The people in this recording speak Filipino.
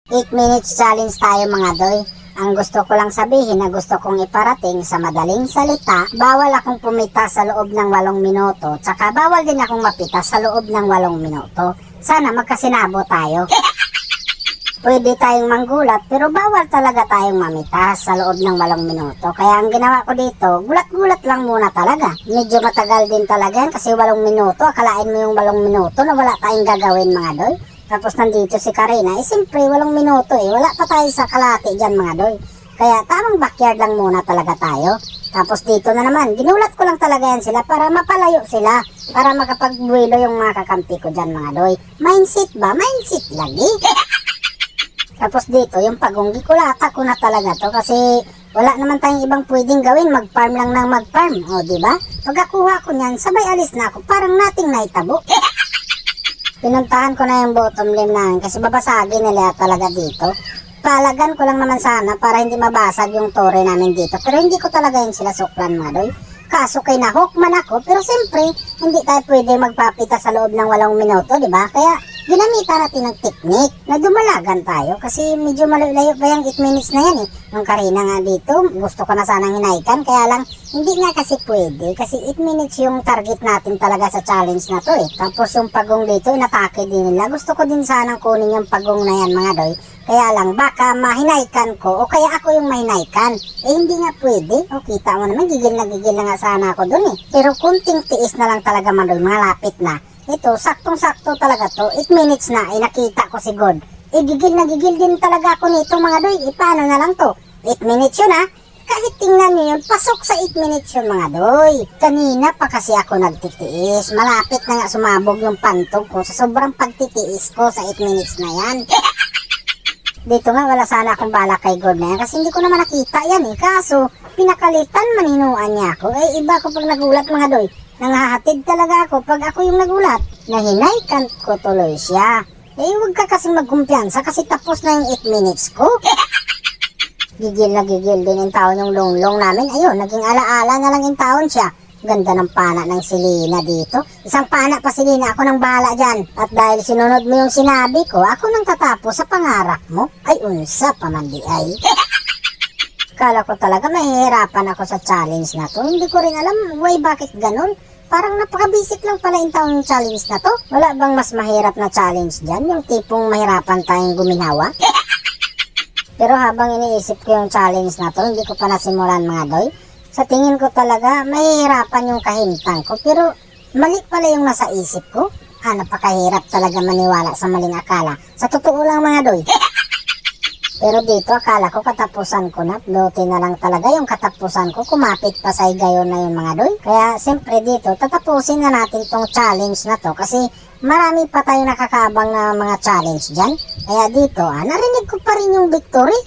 8 minutes challenge tayo mga doy. Ang gusto ko lang sabihin na gusto kong iparating sa madaling salita, bawal akong pumita sa loob ng 8 minuto, tsaka bawal din akong mapita sa loob ng 8 minuto. Sana magkasinabo tayo. Pwede tayong manggulat pero bawal talaga tayong mamita sa loob ng 8 minuto. Kaya ang ginawa ko dito, gulat-gulat lang muna talaga. Medyo matagal din talaga yan kasi 8 minuto. Akalain mo yung 8 minuto na wala tayong gagawin mga doy. Tapos nandito si Karina, siyempre 8 minuto wala pa tayo sa kalahati dyan mga doy. Kaya tamang backyard lang muna talaga tayo. Tapos dito na naman, ginulat ko lang talaga yan sila para mapalayo sila. Para makapagbuelo yung mga kakampi ko dyan mga doy. Mindset ba? Mindset lagi. Tapos dito, yung pagunggi ko lata ko na talaga to kasi wala naman tayong ibang pwedeng gawin, mag-farm lang ng mag-farm. O diba? Pagkakuha ko niyan, sabay alis na ako, parang nating naitabo. Pinuntahan ko na yung bottom lane namin kasi babasagin nila talaga dito. Palagan ko lang naman sana para hindi mabasag yung tore namin dito. Pero hindi ko talaga yun sila suklan mga doy. Kaso kay nahok man ako, pero siyempre hindi tayo pwede magpapita sa loob ng 8 minuto, diba? Kaya ginamitan natin ng technique na dumalagan tayo kasi medyo malayo pa yung 8 minutes na yan Yung Karina nga dito, gusto ko na sanang hinaikan, kaya lang hindi nga kasi pwede kasi 8 minutes yung target natin talaga sa challenge na to Tapos yung pagong dito, inatake din nila. Gusto ko din sanang kunin yung pagong na yan mga doy. Kaya lang baka mahinaikan ko o kaya ako yung mahinaikan. Hindi nga pwede. O kita mo naman, gigil na nga sana ako dun Pero kunting tiis na lang talaga man doy, mga lapit na. Ito, saktong-sakto talaga to. 8 minutes na, nakita ko si God. Gigil na gigil din talaga ako nito mga doy. Paano na lang to? 8 minutes yun Kahit tingnan nyo yun, pasok sa 8 minutes yun mga doy. Kanina pa kasi ako nagtitiis. Malapit na nga sumabog yung pantog ko sa sobrang pagtitiis ko sa 8 minutes na yan. Dito nga wala sana akong bala kay God na yan kasi hindi ko naman nakita yan Kaso pinakalitan maninuan niya ako. Iba ko pag nagulat mga doy. Nanghahatid talaga ako pag ako yung nagulat. Nahinaykan ko tuloy siya. Huwag ka kasing magkumpiyansa kasi tapos na yung 8 minutes ko. Gigil na gigil din yung taon yung longlong namin. Ayun, naging alaala na lang yung taon siya. Ganda ng pana ng Selena dito. Isang pana pa Selena, ako nang bahala dyan. At dahil sinunod mo yung sinabi ko, ako nang tatapos sa pangarap mo. Ay unsa pa man di ay. Kala ko talaga mahihirapan ako sa challenge na to. Hindi ko rin alam, bakit ganun? Parang napaka-basic lang pala yung taong challenge na to. Wala bang mas mahirap na challenge dyan? Yung tipong mahirapan tayong guminawa? Pero habang iniisip ko yung challenge na to, hindi ko pa nasimulan mga doy. Sa tingin ko talaga, mahihirapan yung kahintang ko. Pero mali pala yung nasa isip ko. Napakahirap talaga maniwala sa maling akala. Sa totoo lang mga doy. Pero dito akala ko katapusan ko na. Buti na lang talaga yung katapusan ko. Kumapit pa sa gayon na yung mga doy. Kaya siyempre dito, tatapusin na natin tong challenge na to. Kasi marami pa tayo nakakabang na mga challenge dyan. Kaya dito, narinig ko pa rin yung victory.